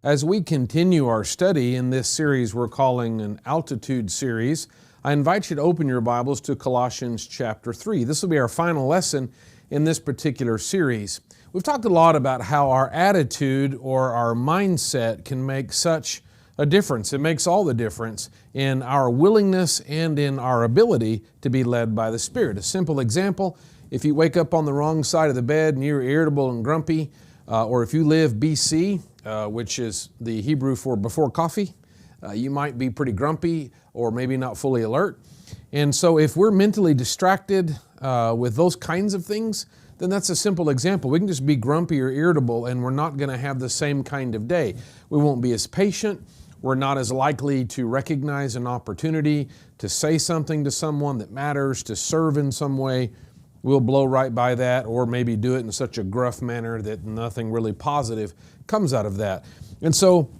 As we continue our study in this series we're calling an Altitude series, I invite you to open your Bibles to Colossians chapter 3. This will be our final lesson in this particular series. We've talked a lot about how our attitude or our mindset can make such a difference. It makes all the difference in our willingness and in our ability to be led by the Spirit. A simple example, if you wake up on the wrong side of the bed and you're irritable and grumpy, or if you live BC, which is the Hebrew for before coffee, you might be pretty grumpy or maybe not fully alert. And so if we're mentally distracted with those kinds of things, then that's a simple example. We can just be grumpy or irritable and we're not going to have the same kind of day. We won't be as patient. We're not as likely to recognize an opportunity to say something to someone that matters, to serve in some way. We'll blow right by that, or maybe do it in such a gruff manner that nothing really positive comes out of that. And so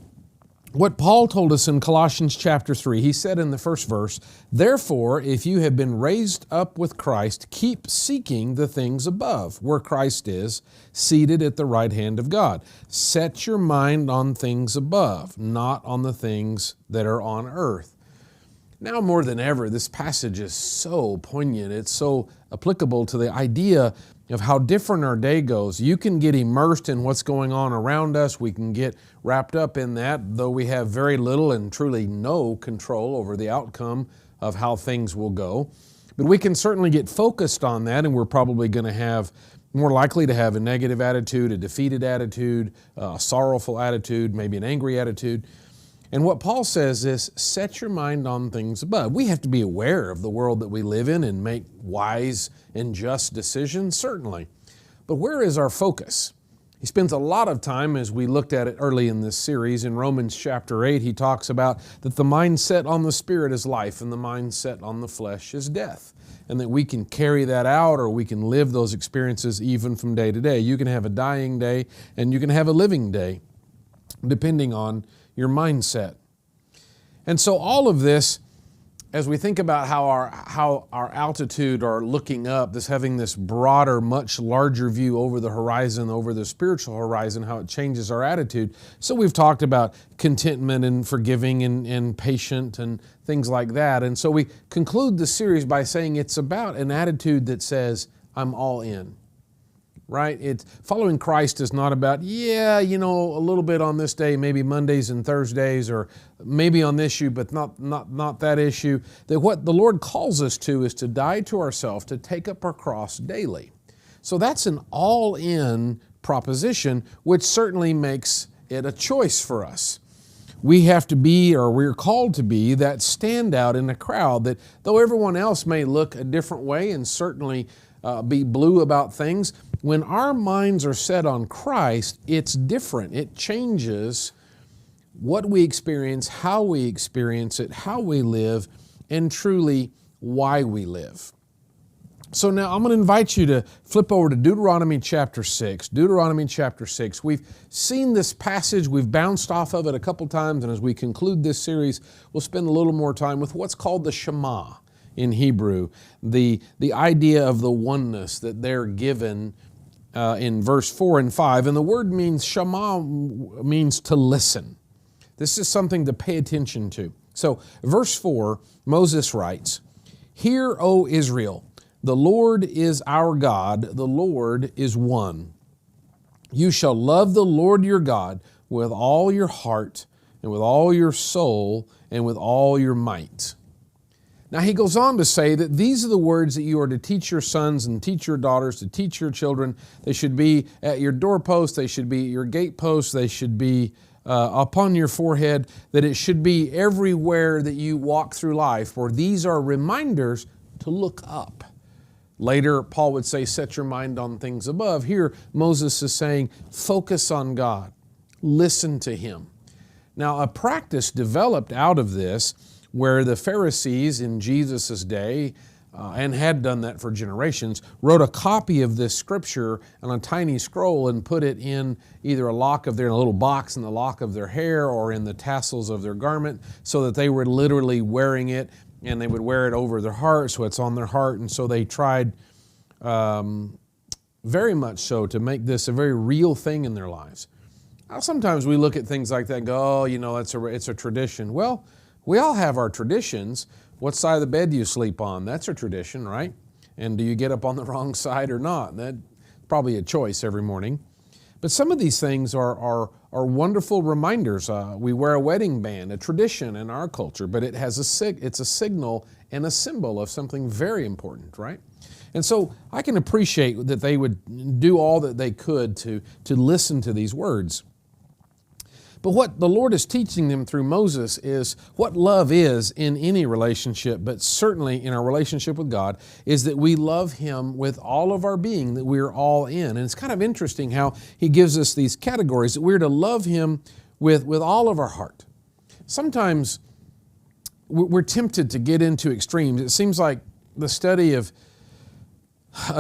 what Paul told us in Colossians chapter 3, he said in the first verse, "Therefore, if you have been raised up with Christ, keep seeking the things above, where Christ is, seated at the right hand of God. Set your mind on things above, not on the things that are on earth." Now more than ever, this passage is so poignant. It's so applicable to the idea of how different our day goes. You can get immersed in what's going on around us. We can get wrapped up in that, though we have very little and truly no control over the outcome of how things will go. But we can certainly get focused on that, and we're probably going to have more likely to have a negative attitude, a defeated attitude, a sorrowful attitude, maybe an angry attitude. And what Paul says is, set your mind on things above. We have to be aware of the world that we live in and make wise and just decisions, certainly. But where is our focus? He spends a lot of time, as we looked at it early in this series, in Romans chapter 8, he talks about that the mindset on the Spirit is life and the mindset on the flesh is death. And that we can carry that out, or we can live those experiences even from day to day. You can have a dying day and you can have a living day, depending on your mindset. And so all of this, as we think about how our altitude or looking up, having this broader, much larger view over the horizon, over the spiritual horizon, how it changes our attitude. So we've talked about contentment and forgiving and patient and things like that. And so we conclude the series by saying it's about an attitude that says, I'm all in. Right? Following Christ is not about, a little bit on this day, maybe Mondays and Thursdays, or maybe on this issue, but not that issue. That what the Lord calls us to is to die to ourselves, to take up our cross daily. So that's an all-in proposition, which certainly makes it a choice for us. We have to be, or we're called to be, that standout in the crowd, that though everyone else may look a different way and certainly be blue about things, when our minds are set on Christ, it's different. It changes what we experience, how we experience it, how we live, and truly why we live. So now I'm going to invite you to flip over to Deuteronomy chapter 6. Deuteronomy chapter 6. We've seen this passage. We've bounced off of it a couple times, and as we conclude this series, we'll spend a little more time with what's called the Shema in Hebrew, the idea of the oneness that they're given in verse 4 and 5. And the word means, Shema means to listen. This is something to pay attention to. So verse 4, Moses writes, "Hear, O Israel, the Lord is our God, the Lord is one. You shall love the Lord your God with all your heart and with all your soul and with all your might." Now he goes on to say that these are the words that you are to teach your sons and teach your daughters, to teach your children. They should be at your doorpost, they should be at your gateposts, they should be upon your forehead, that it should be everywhere that you walk through life, for these are reminders to look up. Later, Paul would say, set your mind on things above. Here, Moses is saying, focus on God. Listen to Him. Now, a practice developed out of this where the Pharisees in Jesus' day, and had done that for generations, wrote a copy of this scripture on a tiny scroll and put it in either a little box in the lock of their hair or in the tassels of their garment, so that they were literally wearing it, and they would wear it over their heart, so it's on their heart. And so they tried very much so to make this a very real thing in their lives. Sometimes we look at things like that and go, oh, it's a tradition. Well, we all have our traditions. What side of the bed do you sleep on? That's a tradition, right? And do you get up on the wrong side or not? That's probably a choice every morning. But some of these things are wonderful reminders. We wear a wedding band, a tradition in our culture, but it's a signal and a symbol of something very important, right? And so I can appreciate that they would do all that they could to listen to these words. But what the Lord is teaching them through Moses is what love is in any relationship, but certainly in our relationship with God, is that we love Him with all of our being, that we're all in. And it's kind of interesting how He gives us these categories, that we're to love Him with all of our heart. Sometimes we're tempted to get into extremes. It seems like the study of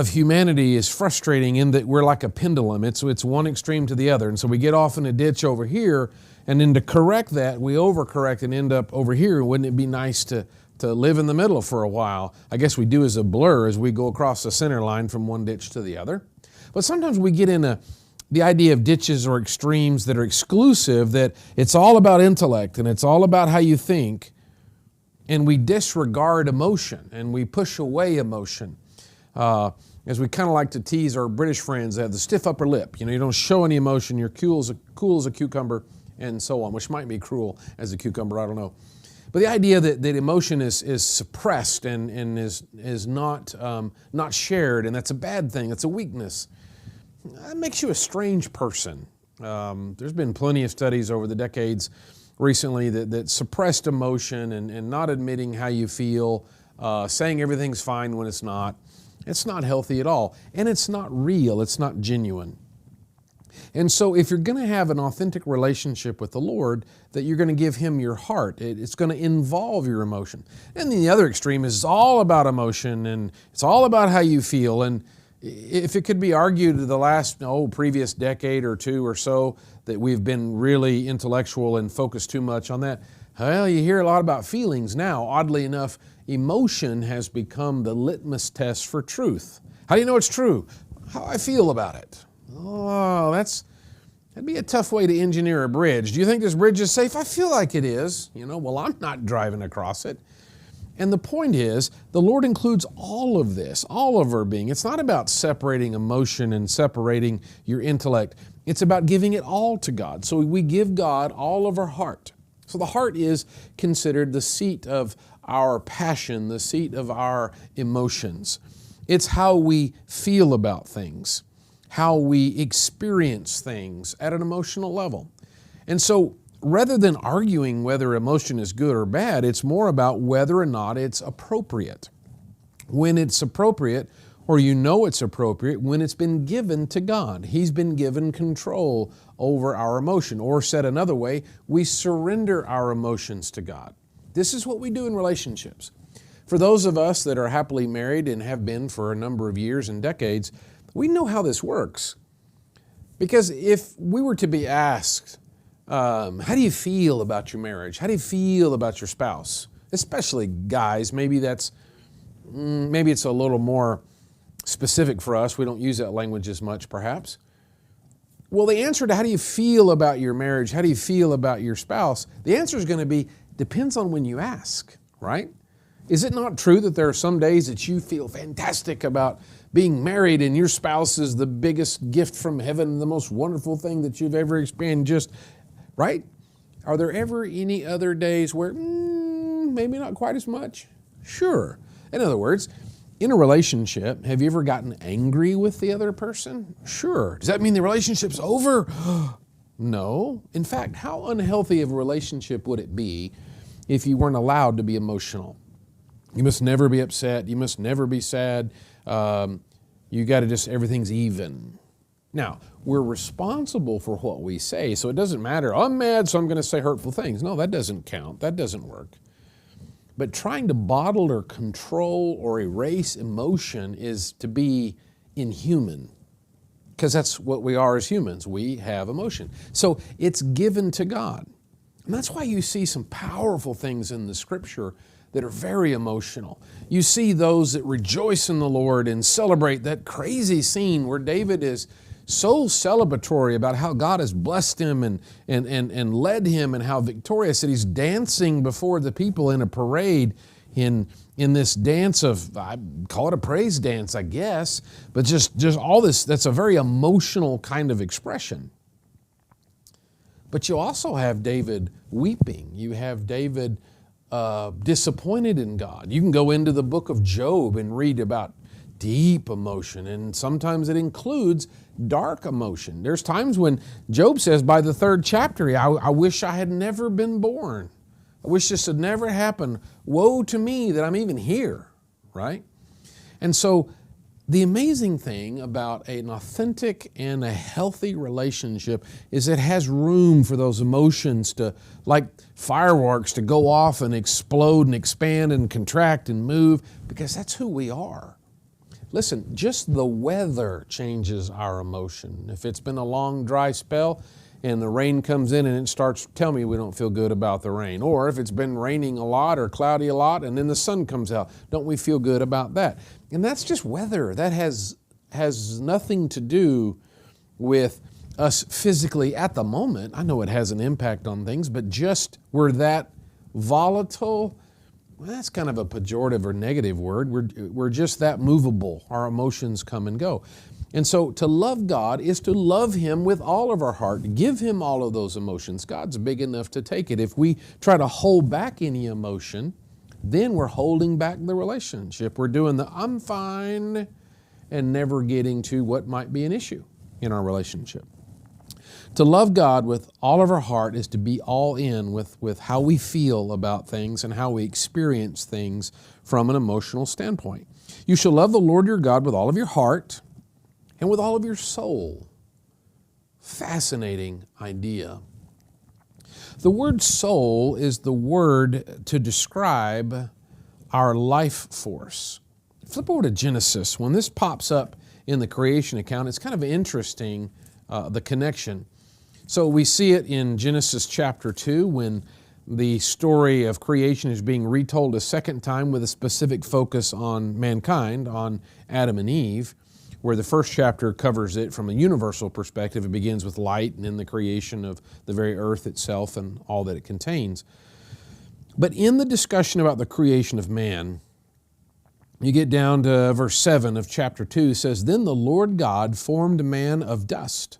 humanity is frustrating in that we're like a pendulum. It's one extreme to the other. And so we get off in a ditch over here, and then to correct that, we overcorrect and end up over here. Wouldn't it be nice to live in the middle for a while? I guess we do as a blur as we go across the center line from one ditch to the other. But sometimes we get in the idea of ditches or extremes that are exclusive, that it's all about intellect and it's all about how you think, and we disregard emotion and we push away emotion. As we kind of like to tease our British friends, they have the stiff upper lip. You don't show any emotion. You're cool as a cucumber, and so on, which might be cruel as a cucumber, I don't know. But the idea that emotion is suppressed and is not shared, and that's a bad thing. It's a weakness. That makes you a strange person. There's been plenty of studies over the decades recently that suppressed emotion and not admitting how you feel, saying everything's fine when it's not. It's not healthy at all, and it's not real, it's not genuine. And so if you're going to have an authentic relationship with the Lord, that you're going to give Him your heart, it's going to involve your emotion. And then the other extreme is all about emotion, and it's all about how you feel. And if it could be argued the last previous decade or two or so that we've been really intellectual and focused too much on that, well, you hear a lot about feelings now. Oddly enough, emotion has become the litmus test for truth. How do you know it's true? How I feel about it. Oh, that'd be a tough way to engineer a bridge. Do you think this bridge is safe? I feel like it is. Well, I'm not driving across it. And the point is, the Lord includes all of this, all of our being. It's not about separating emotion and separating your intellect. It's about giving it all to God. So we give God all of our heart. So the heart is considered the seat of our passion, the seat of our emotions. It's how we feel about things, how we experience things at an emotional level. And so rather than arguing whether emotion is good or bad, it's more about whether or not it's appropriate. When it's appropriate, or it's appropriate, when it's been given to God. He's been given control over our emotion. Or said another way, we surrender our emotions to God. This is what we do in relationships. For those of us that are happily married and have been for a number of years and decades, we know how this works. Because if we were to be asked, how do you feel about your marriage? How do you feel about your spouse? Especially guys, maybe it's a little more specific for us. We don't use that language as much, perhaps. Well, the answer to how do you feel about your marriage, how do you feel about your spouse, the answer is going to be, depends on when you ask, right? Is it not true that there are some days that you feel fantastic about being married and your spouse is the biggest gift from heaven, the most wonderful thing that you've ever experienced, right? Are there ever any other days where maybe not quite as much? Sure. In other words, in a relationship, have you ever gotten angry with the other person? Sure. Does that mean the relationship's over? No. In fact, how unhealthy of a relationship would it be if you weren't allowed to be emotional? You must never be upset. You must never be sad. You got to everything's even. Now, we're responsible for what we say, so it doesn't matter. I'm mad, so I'm going to say hurtful things. No, that doesn't count. That doesn't work. But trying to bottle or control or erase emotion is to be inhuman, because that's what we are as humans. We have emotion. So it's given to God. And that's why you see some powerful things in the Scripture that are very emotional. You see those that rejoice in the Lord and celebrate that crazy scene where David is so celebratory about how God has blessed him and led him and how victorious that he's dancing before the people in a parade in this dance of, I call it a praise dance, I guess, but just all this, that's a very emotional kind of expression. But you also have David weeping. You have David disappointed in God. You can go into the book of Job and read about deep emotion, and sometimes it includes dark emotion. There's times when Job says by the 3rd chapter, I wish I had never been born. I wish this had never happened. Woe to me that I'm even here, right? And so the amazing thing about an authentic and a healthy relationship is it has room for those emotions to, like fireworks, to go off and explode and expand and contract and move, because that's who we are. Listen, just the weather changes our emotion. If it's been a long, dry spell and the rain comes in and it starts, tell me we don't feel good about the rain. Or if it's been raining a lot or cloudy a lot and then the sun comes out, don't we feel good about that? And that's just weather. That has nothing to do with us physically at the moment. I know it has an impact on things, but just we're that volatile. Well, that's kind of a pejorative or negative word. We're just that movable. Our emotions come and go. And so to love God is to love Him with all of our heart. Give Him all of those emotions. God's big enough to take it. If we try to hold back any emotion, then we're holding back the relationship. We're doing the I'm fine and never getting to what might be an issue in our relationship. To love God with all of our heart is to be all in with how we feel about things and how we experience things from an emotional standpoint. You shall love the Lord your God with all of your heart and with all of your soul. Fascinating idea. The word soul is the word to describe our life force. Flip over to Genesis. When this pops up in the creation account, it's kind of interesting, the connection. So we see it in Genesis chapter 2 when the story of creation is being retold a second time with a specific focus on mankind, on Adam and Eve, where the first chapter covers it from a universal perspective. It begins with light and in the creation of the very earth itself and all that it contains. But in the discussion about the creation of man, you get down to verse 7 of chapter 2, it says, Then the Lord God formed man of dust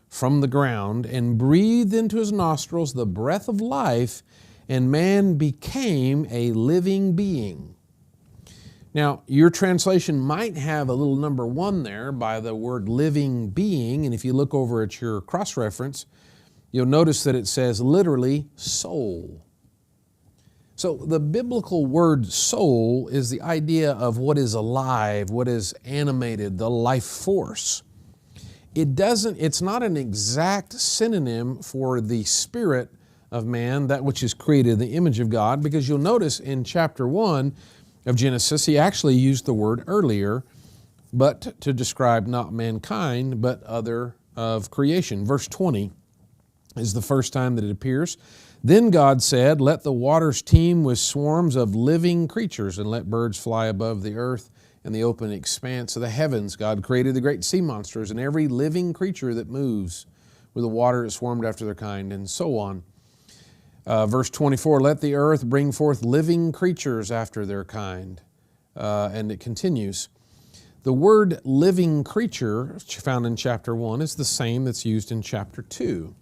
from the ground and breathed into his nostrils the breath of life, and man became a living being. Now, your translation might have a little number 1 there by the word living being, and if you look over at your cross-reference, you'll notice that it says literally soul. So the biblical word soul is the idea of what is alive, what is animated, the life force. It's not an exact synonym for the spirit of man, that which is created in the image of God, because you'll notice in chapter 1 of Genesis, he actually used the word earlier, but to describe not mankind, but other of creation. Verse 20 is the first time that it appears. Then God said, Let the waters teem with swarms of living creatures, and let birds fly above the earth and the open expanse of the heavens. God created the great sea monsters and every living creature that moves with the water that swarmed after their kind, and so on. Verse 24, Let the earth bring forth living creatures after their kind. And it continues. The word living creature found in chapter 1 is the same that's used in chapter 2.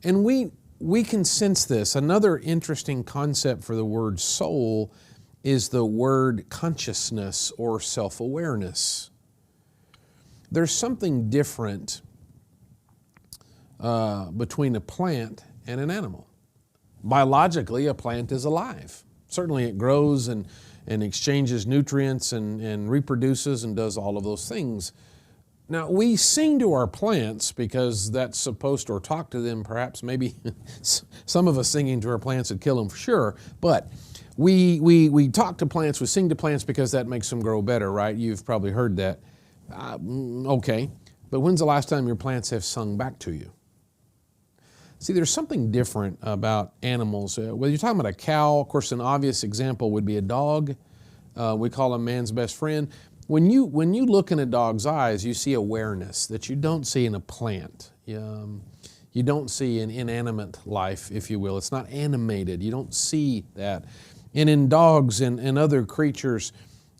And we can sense this. Another interesting concept for the word soul is the word consciousness or self-awareness. There's something different between a plant and an animal. Biologically, a plant is alive. Certainly it grows and exchanges nutrients and reproduces and does all of those things. Now, we sing to our plants because that's supposed to, or talk to them perhaps. Maybe some of us singing to our plants would kill them for sure. But we talk to plants, we sing to plants because that makes them grow better, right? You've probably heard that. Okay, but when's the last time your plants have sung back to you? See, there's something different about animals. Whether you're talking about a cow, of course, an obvious example would be a dog. We call him man's best friend. When you look in a dog's eyes, you see awareness that you don't see in a plant. You don't see an inanimate life, if you will. It's not animated. You don't see that. And in dogs and other creatures,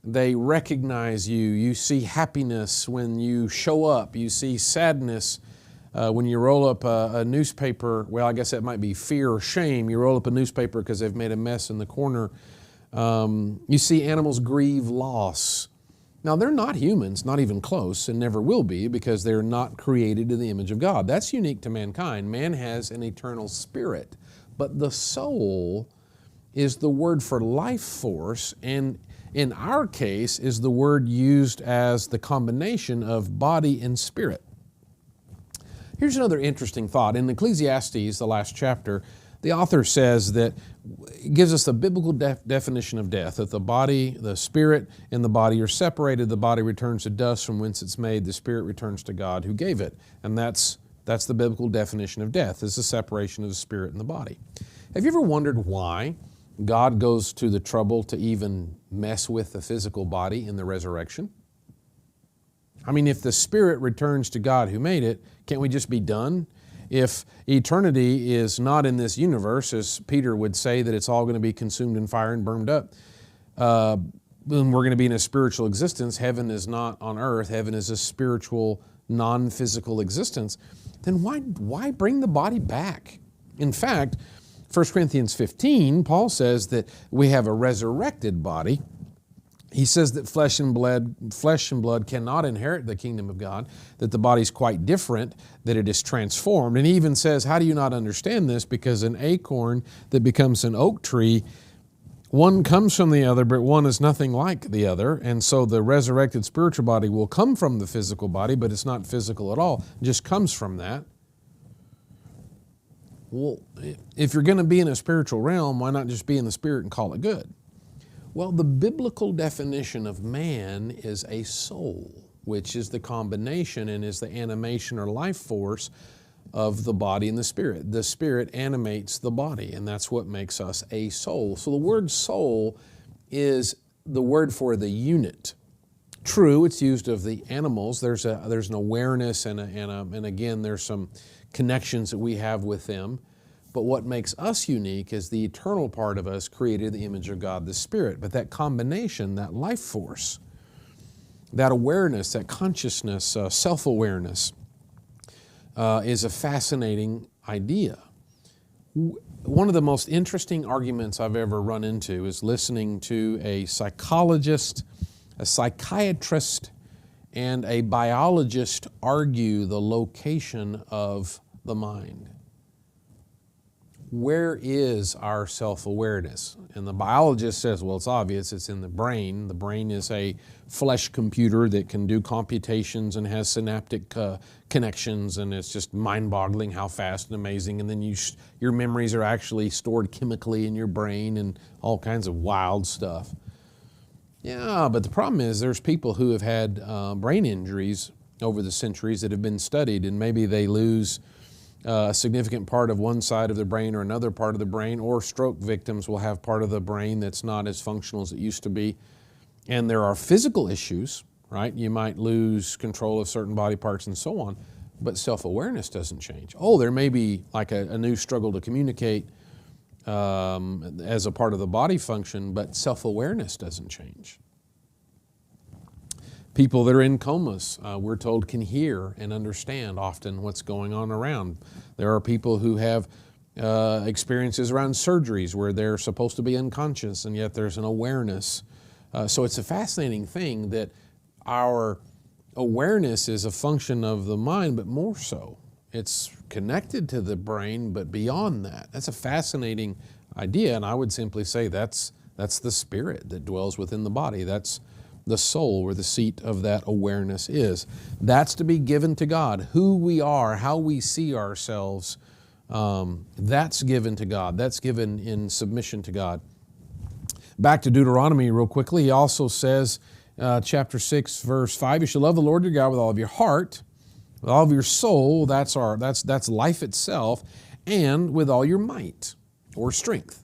they recognize you. You see happiness when you show up. You see sadness when you roll up a newspaper. Well, I guess that might be fear or shame. You roll up a newspaper because they've made a mess in the corner. You see animals grieve loss. Now, they're not humans, not even close, and never will be, because they're not created in the image of God. That's unique to mankind. Man has an eternal spirit, but the soul is the word for life force, and in our case is the word used as the combination of body and spirit. Here's another interesting thought. In Ecclesiastes, the last chapter, the author says that it gives us the biblical definition of death, that the body, the spirit, and the body are separated. The body returns to dust from whence it's made. The spirit returns to God who gave it. And that's the biblical definition of death, is the separation of the spirit and the body. Have you ever wondered why God goes to the trouble to even mess with the physical body in the resurrection? I mean, if the spirit returns to God who made it, can't we just be done? If eternity is not in this universe, as Peter would say that it's all going to be consumed in fire and burned up, then we're going to be in a spiritual existence. Heaven is not on earth. Heaven is a spiritual, non-physical existence. Then why bring the body back? In fact, 1 Corinthians 15, Paul says that we have a resurrected body. He says that flesh and blood cannot inherit the kingdom of God, that the body's quite different, that it is transformed. And he even says, how do you not understand this? Because an acorn that becomes an oak tree, one comes from the other, but one is nothing like the other. And so the resurrected spiritual body will come from the physical body, but it's not physical at all. It just comes from that. Well, if you're going to be in a spiritual realm, why not just be in the spirit and call it good? Well, the biblical definition of man is a soul, which is the combination and is the animation or life force of the body and the spirit. The spirit animates the body, and that's what makes us a soul. So the word soul is the word for the unit. True, it's used of the animals. There's an awareness and again, there's some connections that we have with them. But what makes us unique is the eternal part of us created in the image of God, the Spirit. But that combination, that life force, that awareness, that consciousness, self-awareness, is a fascinating idea. One of the most interesting arguments I've ever run into is listening to a psychologist, a psychiatrist, and a biologist argue the location of the mind. Where is our self-awareness? And the biologist says, well, it's obvious, it's in the brain. The brain is a flesh computer that can do computations and has synaptic connections, and it's just mind-boggling how fast and amazing. And then your memories are actually stored chemically in your brain and all kinds of wild stuff. Yeah, but the problem is there's people who have had brain injuries over the centuries that have been studied, and maybe they lose a significant part of one side of the brain or another part of the brain, or stroke victims will have part of the brain that's not as functional as it used to be. And there are physical issues, right? You might lose control of certain body parts and so on, but self-awareness doesn't change. Oh, there may be like a new struggle to communicate as a part of the body function, but self-awareness doesn't change. People that are in comas, we're told, can hear and understand often what's going on around. There are people who have experiences around surgeries where they're supposed to be unconscious and yet there's an awareness. So it's a fascinating thing that our awareness is a function of the mind, but more so. It's connected to the brain, but beyond that. That's a fascinating idea, and I would simply say that's the spirit that dwells within the body. That's the soul, where the seat of that awareness is. That's to be given to God. Who we are, how we see ourselves, that's given to God. That's given in submission to God. Back to Deuteronomy real quickly. He also says, chapter 6, verse 5, you shall love the Lord your God with all of your heart, with all of your soul, that's life itself, and with all your might or strength.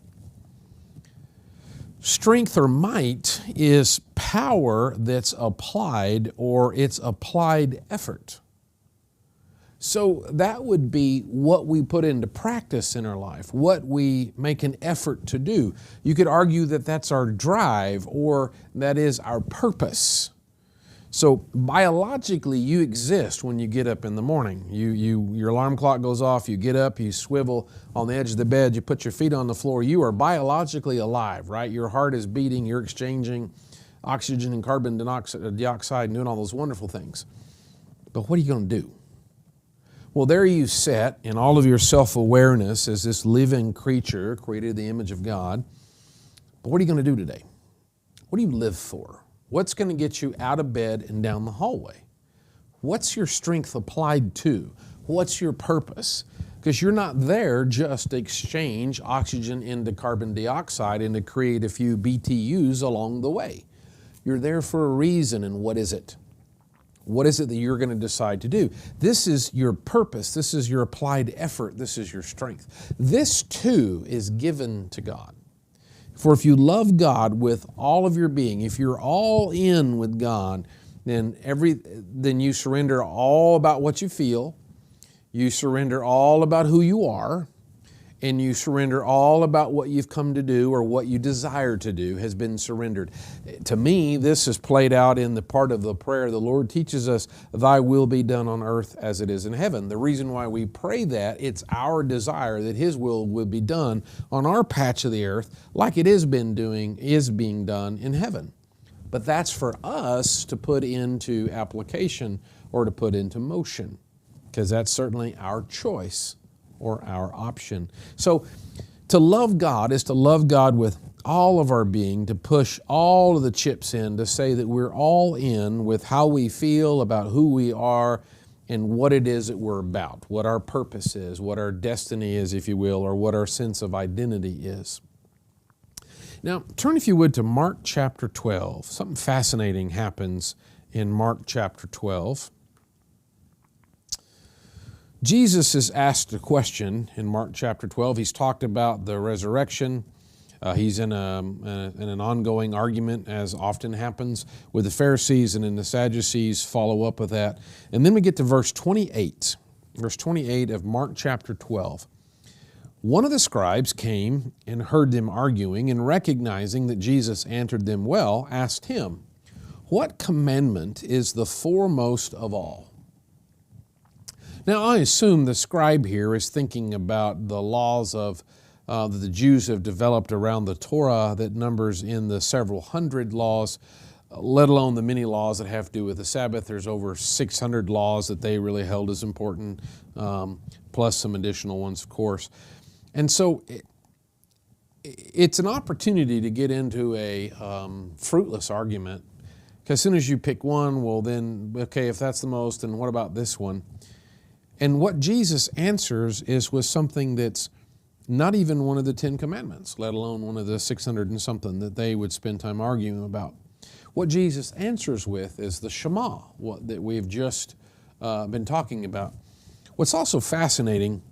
Strength or might is power that's applied, or it's applied effort. So that would be what we put into practice in our life, what we make an effort to do. You could argue that that's our drive, or that is our purpose. So biologically, you exist when you get up in the morning. Your alarm clock goes off, you get up, you swivel on the edge of the bed, you put your feet on the floor. You are biologically alive, right? Your heart is beating, you're exchanging oxygen and carbon dioxide and doing all those wonderful things. But what are you going to do? Well, there you sit in all of your self-awareness as this living creature created in the image of God. But what are you going to do today? What do you live for? What's going to get you out of bed and down the hallway? What's your strength applied to? What's your purpose? Because you're not there just to exchange oxygen into carbon dioxide and to create a few BTUs along the way. You're there for a reason, and what is it? What is it that you're going to decide to do? This is your purpose. This is your applied effort. This is your strength. This too is given to God. For if you love God with all of your being, if you're all in with God, then you surrender all about what you feel, you surrender all about who you are, and you surrender all about what you've come to do or what you desire to do has been surrendered. To me, this is played out in the part of the prayer. The Lord teaches us, thy will be done on earth as it is in heaven. The reason why we pray that, it's our desire that His will be done on our patch of the earth like it is being done in heaven. But that's for us to put into application or to put into motion, because that's certainly our choice or our option. So to love God is to love God with all of our being, to push all of the chips in, to say that we're all in with how we feel about who we are and what it is that we're about, what our purpose is, what our destiny is, if you will, or what our sense of identity is. Now, turn, if you would, to Mark chapter 12. Something fascinating happens in Mark chapter 12. Jesus is asked a question in Mark chapter 12. He's talked about the resurrection. He's in an ongoing argument, as often happens, with the Pharisees, and then the Sadducees follow up with that. And then we get to verse 28. Verse 28 of Mark chapter 12. One of the scribes came and heard them arguing, and recognizing that Jesus answered them well, asked him, "What commandment is the foremost of all?" Now, I assume the scribe here is thinking about the laws of that the Jews have developed around the Torah that numbers in the several hundred laws, let alone the many laws that have to do with the Sabbath. There's over 600 laws that they really held as important, plus some additional ones, of course. And so it's an opportunity to get into a fruitless argument, because as soon as you pick one, well then, okay, if that's the most, then what about this one? And what Jesus answers is with something that's not even one of the 10 commandments, let alone one of the 600 and something that they would spend time arguing about. What Jesus answers with is the Shema, that we've just been talking about. What's also fascinating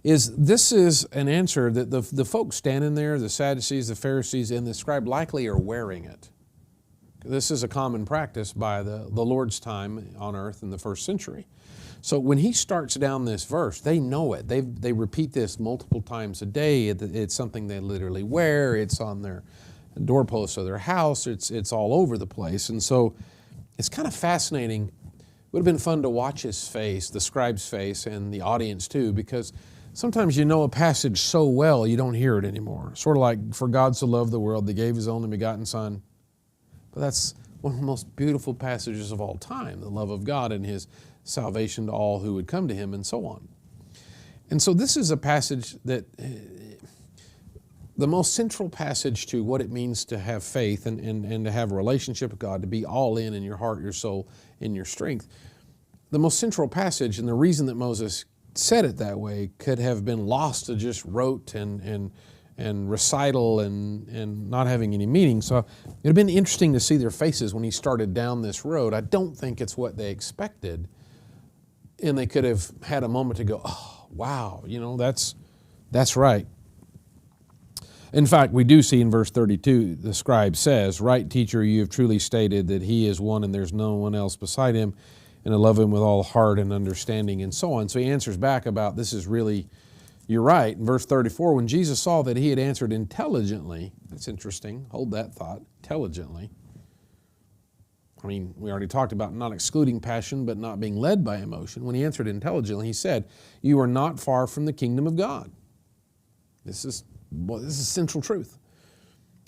is this is an answer that the folks standing there, the Sadducees, the Pharisees, and the scribe likely are wearing it. This is a common practice by the Lord's time on earth in the first century. So when he starts down this verse, they know it. They repeat this multiple times a day. It's something they literally wear. It's on their doorposts of their house. It's all over the place. And so it's kind of fascinating. It would have been fun to watch his face, the scribe's face, and the audience too, because sometimes you know a passage so well you don't hear it anymore. Sort of like, for God so loved the world, that gave His only begotten Son. But that's one of the most beautiful passages of all time, the love of God and His salvation to all who would come to Him, and so on. And so this is a passage that, the most central passage to what it means to have faith and to have a relationship with God, to be all in your heart, your soul, and your strength. The most central passage, and the reason that Moses said it that way, could have been lost to just rote and recital and not having any meaning. So it would have been interesting to see their faces when he started down this road. I don't think it's what they expected. And they could have had a moment to go, oh, wow, that's right. In fact, we do see in verse 32, the scribe says, "Right, teacher, you have truly stated that he is one and there's no one else beside him, and I love him with all heart and understanding," and so on. So he answers back about this is really, you're right. In verse 34, when Jesus saw that he had answered intelligently, that's interesting, hold that thought, intelligently. I mean, we already talked about not excluding passion, but not being led by emotion. When he answered intelligently, he said, "You are not far from the kingdom of God." This is central truth.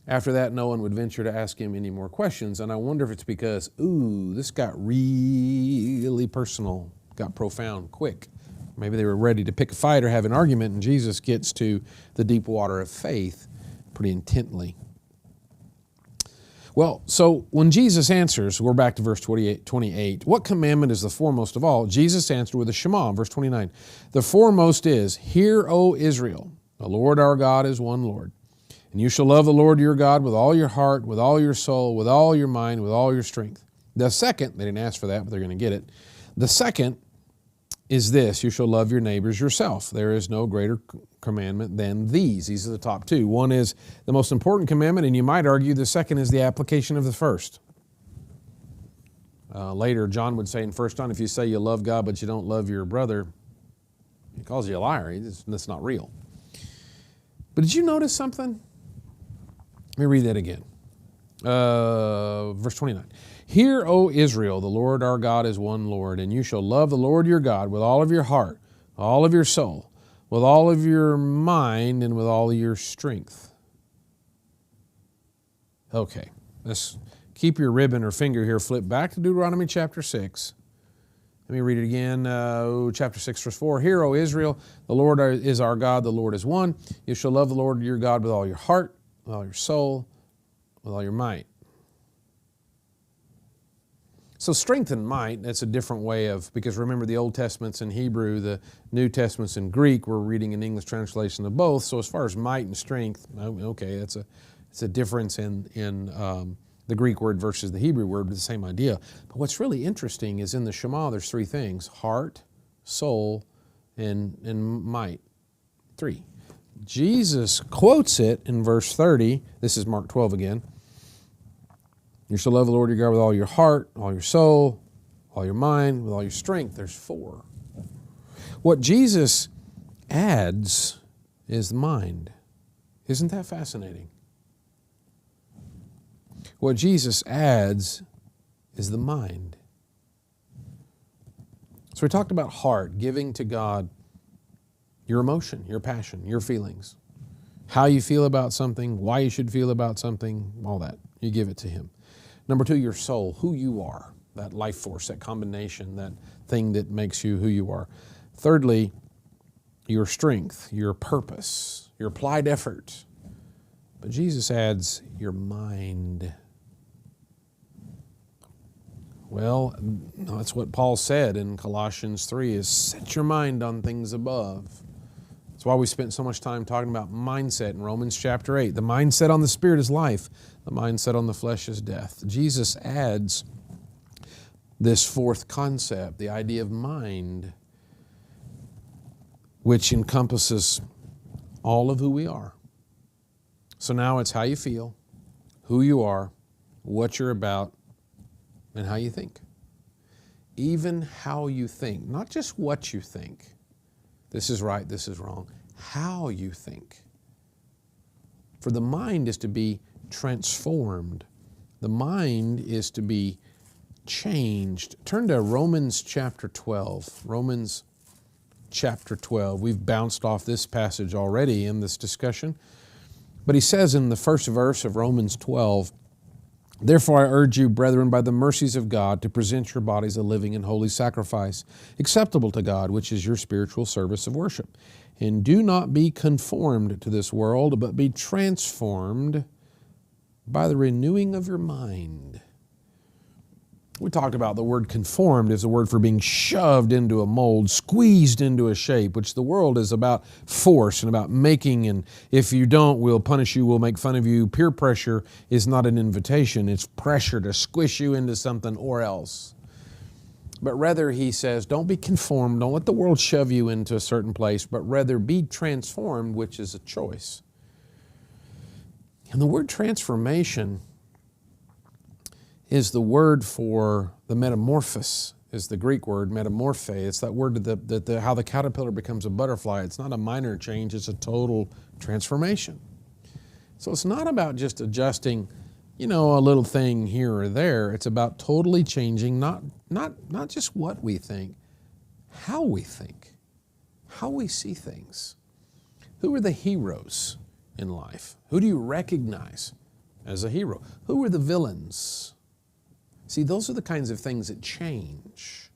After that, no one would venture to ask him any more questions, and I wonder if it's because, this got really personal, got profound quick. Maybe they were ready to pick a fight or have an argument, and Jesus gets to the deep water of faith pretty intently. Well, so when Jesus answers, we're back to verse 28, what commandment is the foremost of all? Jesus answered with a Shema, verse 29. The foremost is, "Hear, O Israel, the Lord our God is one Lord. And you shall love the Lord your God with all your heart, with all your soul, with all your mind, with all your strength." The second, they didn't ask for that, but they're going to get it. The second is this, you shall love your neighbors yourself. There is no greater commandment than these. These are the top two. One is the most important commandment, and you might argue the second is the application of the first. Later, John would say in 1 John, if you say you love God but you don't love your brother, he calls you a liar. That's not real. But did you notice something? Let me read that again. Verse 29. "Hear, O Israel, the Lord our God is one Lord, and you shall love the Lord your God with all of your heart, all of your soul, with all of your mind, and with all of your strength." Okay, let's keep your ribbon or finger here, flip back to Deuteronomy chapter 6. Let me read it again, chapter 6, verse 4. "Hear, O Israel, the Lord is our God, the Lord is one. You shall love the Lord your God with all your heart, with all your soul, with all your might." So strength and might, that's a different way of, because remember the Old Testament's in Hebrew, the New Testament's in Greek. We're reading an English translation of both. So as far as might and strength, okay, it's a difference in the Greek word versus the Hebrew word, but the same idea. But what's really interesting is in the Shema, there's three things: heart, soul, and might. Three. Jesus quotes it in verse 30. This is Mark 12 again. "You shall love the Lord your God with all your heart, all your soul, all your mind, with all your strength." There's four. What Jesus adds is the mind. Isn't that fascinating? What Jesus adds is the mind. So we talked about heart, giving to God your emotion, your passion, your feelings, how you feel about something, why you should feel about something, all that. You give it to Him. Number two, your soul, who you are, that life force, that combination, that thing that makes you who you are. Thirdly, your strength, your purpose, your applied effort. But Jesus adds your mind. Well, that's what Paul said in Colossians 3, is set your mind on things above. That's why we spent so much time talking about mindset in Romans chapter 8. The mindset on the spirit is life. The mindset on the flesh is death. Jesus adds this fourth concept, the idea of mind, which encompasses all of who we are. So now it's how you feel, who you are, what you're about, and how you think. Even how you think, not just what you think. This is right, this is wrong. How you think. For the mind is to be transformed. The mind is to be changed. Turn to Romans chapter 12. Romans chapter 12. We've bounced off this passage already in this discussion. But he says in the first verse of Romans 12, "Therefore I urge you, brethren, by the mercies of God, to present your bodies a living and holy sacrifice, acceptable to God, which is your spiritual service of worship. And do not be conformed to this world, but be transformed by the renewing of your mind." We talked about the word conformed is a word for being shoved into a mold, squeezed into a shape, which the world is about force and about making, and if you don't, we'll punish you, we'll make fun of you. Peer pressure is not an invitation, it's pressure to squish you into something or else. But rather, he says, don't be conformed, don't let the world shove you into a certain place, but rather be transformed, which is a choice. And the word transformation is the word for the metamorphosis, is the Greek word metamorphe. It's that word how the caterpillar becomes a butterfly. It's not a minor change, it's a total transformation. So it's not about just adjusting, a little thing here or there. It's about totally changing not just what we think, how we think, how we see things. Who are the heroes in life? Who do you recognize as a hero? Who are the villains? See, those are the kinds of things that change.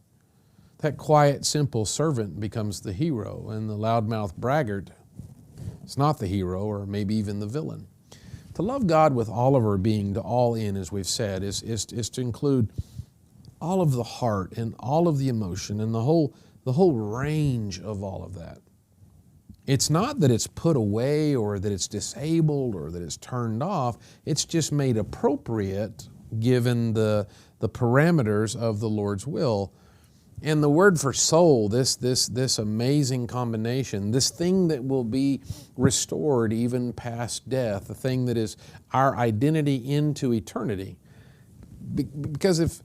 That quiet, simple servant becomes the hero, and the loudmouth braggart is not the hero, or maybe even the villain. To love God with all of our being, to all in, as we've said, is to include all of the heart and all of the emotion and the whole range of all of that. It's not that it's put away or that it's disabled or that it's turned off. It's just made appropriate given the parameters of the Lord's will. And the word for soul, this amazing combination, this thing that will be restored even past death, the thing that is our identity into eternity. Because if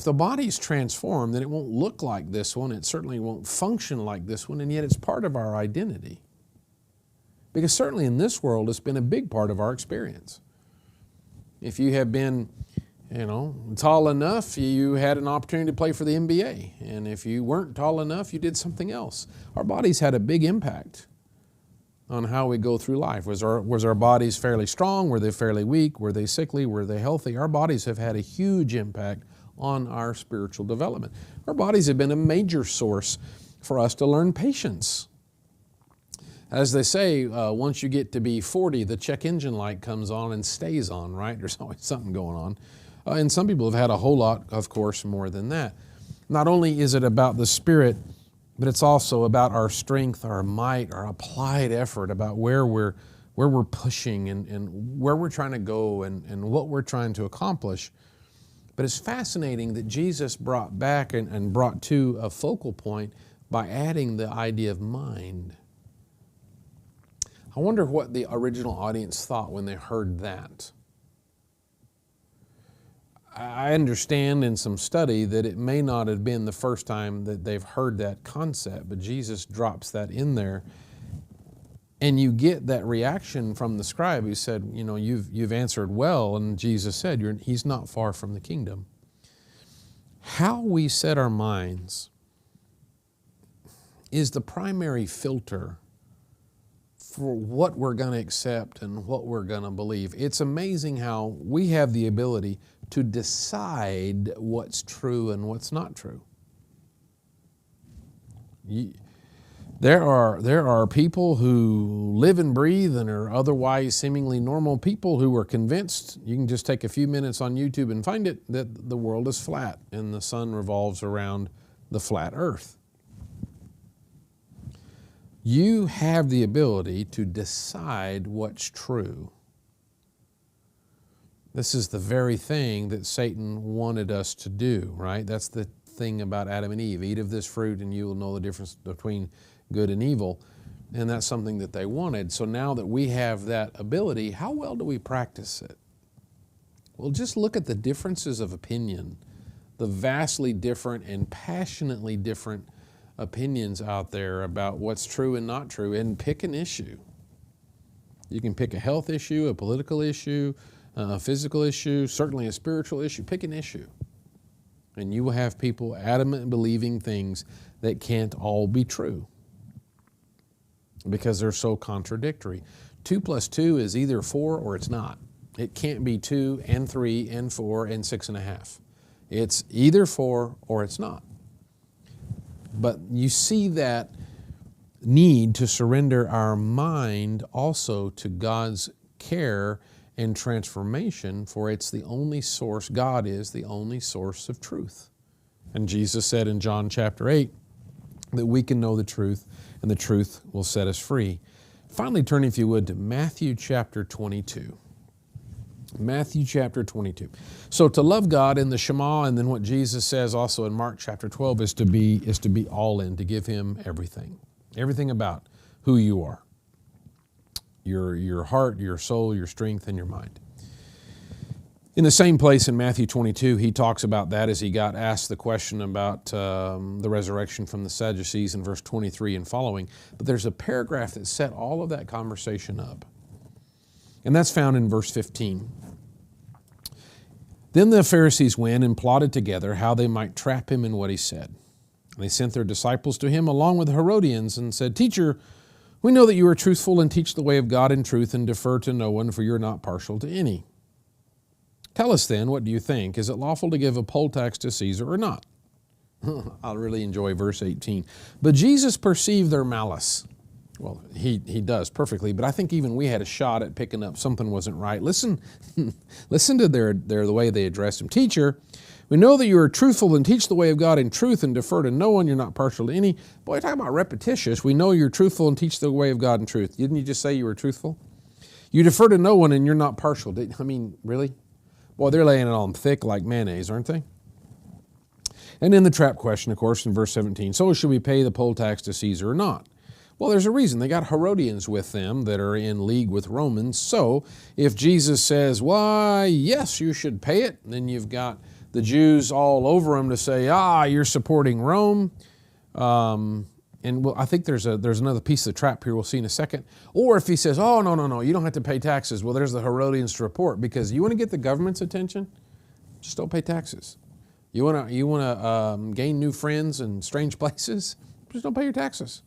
the body's transformed, then it won't look like this one, it certainly won't function like this one, and yet it's part of our identity. Because certainly in this world, it's been a big part of our experience. If you have been tall enough, you had an opportunity to play for the NBA. And if you weren't tall enough, you did something else. Our bodies had a big impact on how we go through life. Was our bodies fairly strong? Were they fairly weak? Were they sickly? Were they healthy? Our bodies have had a huge impact on our spiritual development. Our bodies have been a major source for us to learn patience. As they say, once you get to be 40, the check engine light comes on and stays on, right? There's always something going on. And some people have had a whole lot, of course, more than that. Not only is it about the Spirit, but it's also about our strength, our might, our applied effort, about where we're pushing and where we're trying to go and what we're trying to accomplish. But it's fascinating that Jesus brought back and brought to a focal point by adding the idea of mind. I wonder what the original audience thought when they heard that. I understand in some study that it may not have been the first time that they've heard that concept, but Jesus drops that in there. And you get that reaction from the scribe who said, you've answered well. And Jesus said, he's not far from the kingdom. How we set our minds is the primary filter for what we're going to accept and what we're going to believe. It's amazing how we have the ability to decide what's true and what's not true. There are people who live and breathe and are otherwise seemingly normal people who are convinced, you can just take a few minutes on YouTube and find it, that the world is flat and the sun revolves around the flat earth. You have the ability to decide what's true. This is the very thing that Satan wanted us to do, right? That's the thing about Adam and Eve. Eat of this fruit and you will know the difference between good and evil. And that's something that they wanted. So now that we have that ability, how well do we practice it? Well, just look at the differences of opinion, the vastly different and passionately different opinions out there about what's true and not true, and pick an issue. You can pick a health issue, a political issue, a physical issue, certainly a spiritual issue. Pick an issue. And you will have people adamant believing things that can't all be true because they're so contradictory. 2 + 2 is either 4 or it's not. It can't be 2 and 3 and 4 and 6.5. It's either 4 or it's not. But you see that need to surrender our mind also to God's care and transformation, for it's the only source, God is the only source of truth. And Jesus said in John chapter 8 that we can know the truth and the truth will set us free. Finally, turn, if you would, to Matthew chapter 22. Matthew chapter 22. So to love God in the Shema, and then what Jesus says also in Mark chapter 12 is to be all in, to give Him everything about who you are. your heart, your soul, your strength, and your mind. In the same place in Matthew 22, he talks about that as he got asked the question about the resurrection from the Sadducees in verse 23 and following. But there's a paragraph that set all of that conversation up. And that's found in verse 15. Then the Pharisees went and plotted together how they might trap him in what he said. They sent their disciples to him along with the Herodians and said, "Teacher, we know that you are truthful and teach the way of God in truth and defer to no one, for you're not partial to any. Tell us then, what do you think? Is it lawful to give a poll tax to Caesar or not?" I really enjoy verse 18. But Jesus perceived their malice. Well, he does perfectly, but I think even we had a shot at picking up something wasn't right. Listen to the way they addressed him. "Teacher, we know that you are truthful and teach the way of God in truth and defer to no one. You're not partial to any." Boy, talk about repetitious. We know you're truthful and teach the way of God in truth. Didn't you just say you were truthful? You defer to no one and you're not partial. Really? Boy, they're laying it on thick like mayonnaise, aren't they? And then the trap question, of course, in verse 17. "So should we pay the poll tax to Caesar or not?" Well, there's a reason. They got Herodians with them that are in league with Romans. So if Jesus says, "Why, yes, you should pay it," then you've got the Jews all over him to say, "You're supporting Rome." I think there's another piece of the trap here we'll see in a second. Or if he says, "Oh, no, you don't have to pay taxes." Well, there's the Herodians to report, because you want to get the government's attention, just don't pay taxes. You want to gain new friends in strange places, just don't pay your taxes.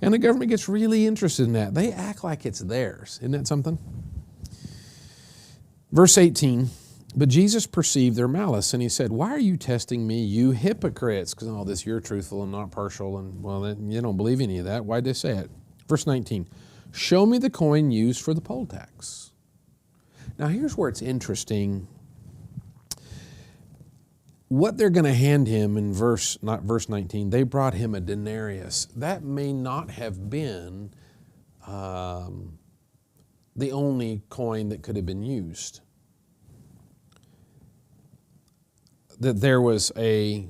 And the government gets really interested in that. They act like it's theirs. Isn't that something? Verse 18, "But Jesus perceived their malice, and he said, 'Why are you testing me, you hypocrites?'" Because all this, you're truthful and not partial, and well, you don't believe any of that. Why'd they say it? Verse 19, "Show me the coin used for the poll tax." Now here's where it's interesting. What they're going to hand him in verse 19, they brought him a denarius. That may not have been the only coin that could have been used. That there was a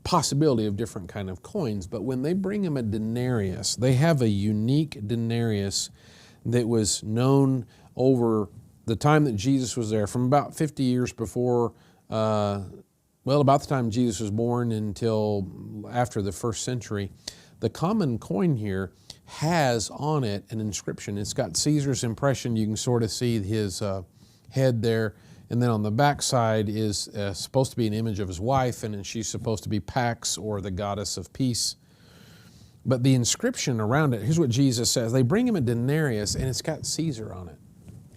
possibility of different kind of coins, but when they bring him a denarius, they have a unique denarius that was known over the time that Jesus was there, from about 50 years before, about the time Jesus was born until after the first century. The common coin here has on it an inscription. It's got Caesar's impression. You can sort of see his head there. And then on the back side is supposed to be an image of his wife, and then she's supposed to be Pax, or the goddess of peace. But the inscription around it, here's what Jesus says. They bring him a denarius, and it's got Caesar on it.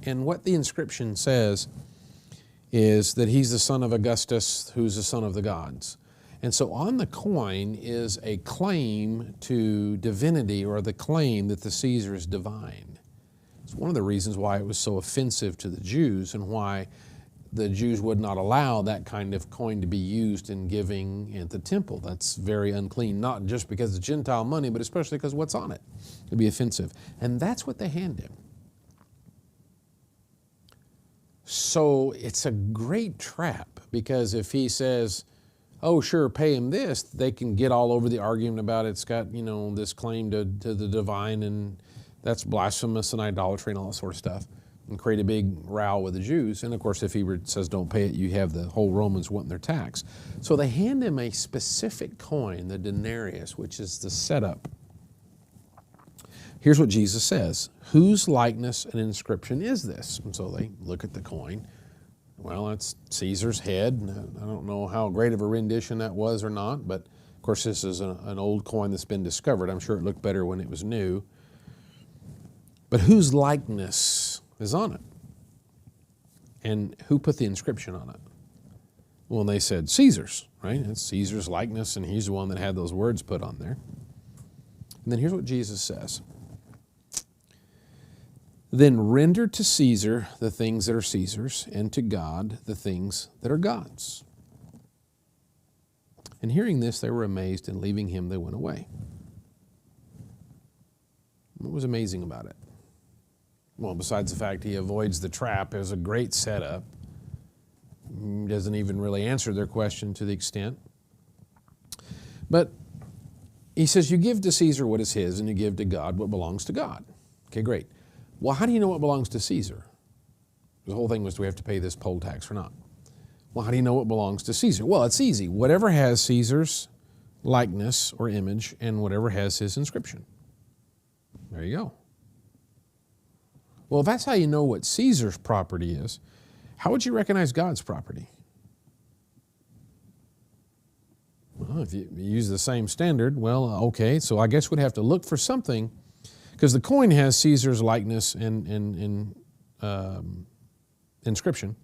And what the inscription says is that he's the son of Augustus, who's the son of the gods. And so on the coin is a claim to divinity, or the claim that the Caesar is divine. It's one of the reasons why it was so offensive to the Jews, and why the Jews would not allow that kind of coin to be used in giving at the temple. That's very unclean, not just because it's Gentile money, but especially because what's on it. It'd be offensive. And that's what they hand him. So it's a great trap, because if he says, "Oh, sure, pay him this," they can get all over the argument about it's got, this claim to the divine, and that's blasphemous and idolatry and all that sort of stuff, and create a big row with the Jews. And of course, if he says don't pay it, you have the whole Romans wanting their tax. So they hand him a specific coin, the denarius, which is the setup. Here's what Jesus says. "Whose likeness and inscription is this?" And so they look at the coin. Well, that's Caesar's head. I don't know how great of a rendition that was or not, but of course this is an old coin that's been discovered. I'm sure it looked better when it was new. But whose likeness is on it? And who put the inscription on it? Well, they said Caesar's, right? It's Caesar's likeness, and he's the one that had those words put on there. And then here's what Jesus says. "Then render to Caesar the things that are Caesar's, and to God the things that are God's." And hearing this, they were amazed, and leaving him, they went away. What was amazing about it? Well, besides the fact he avoids the trap, it was a great setup. He doesn't even really answer their question to the extent. But he says, you give to Caesar what is his, and you give to God what belongs to God. Okay, great. Well, how do you know what belongs to Caesar? The whole thing was, do we have to pay this poll tax or not? Well, how do you know what belongs to Caesar? Well, it's easy. Whatever has Caesar's likeness or image and whatever has his inscription. There you go. Well, if that's how you know what Caesar's property is, how would you recognize God's property? Well, if you use the same standard, well, okay, so I guess we'd have to look for something, because the coin has Caesar's likeness and inscription.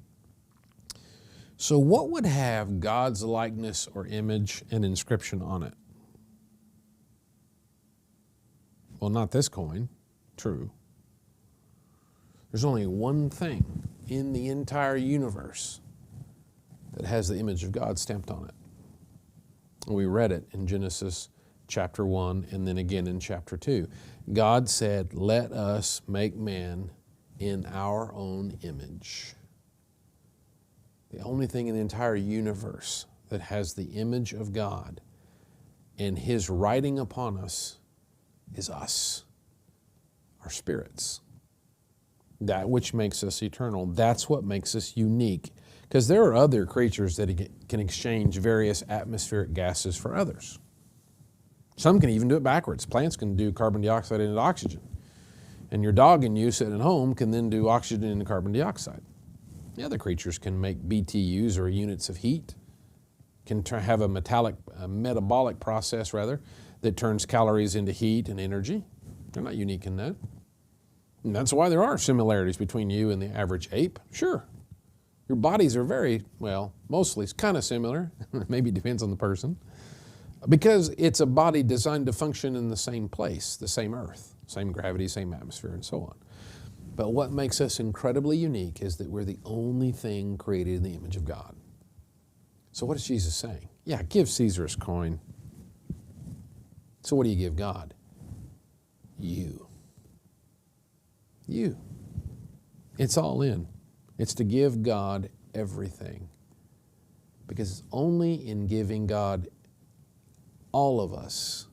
So what would have God's likeness or image and inscription on it? Well, not this coin. True. There's only one thing in the entire universe that has the image of God stamped on it. We read it in Genesis chapter 1 and then again in chapter 2. God said, "Let us make man in our own image." The only thing in the entire universe that has the image of God and His writing upon us is us, our spirits. That which makes us eternal. That's what makes us unique. Because there are other creatures that can exchange various atmospheric gases for others. Some can even do it backwards. Plants can do carbon dioxide into oxygen. And your dog and you sitting at home can then do oxygen into carbon dioxide. The other creatures can make BTUs, or units of heat, can have a metabolic process that turns calories into heat and energy. They're not unique in that. And that's why there are similarities between you and the average ape. Sure. Your bodies are mostly kind of similar. Maybe it depends on the person. Because it's a body designed to function in the same place, the same earth, same gravity, same atmosphere, and so on. But what makes us incredibly unique is that we're the only thing created in the image of God. So what is Jesus saying? Yeah, give Caesar his coin. So what do you give God? You. You. It's all in. It's to give God everything. Because it's only in giving God all of us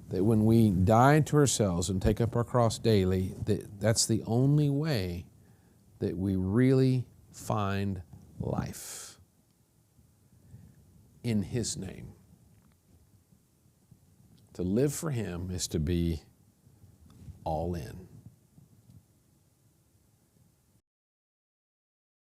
that when we die to ourselves and take up our cross daily, that's the only way that we really find life in His name. To live for Him is to be all in.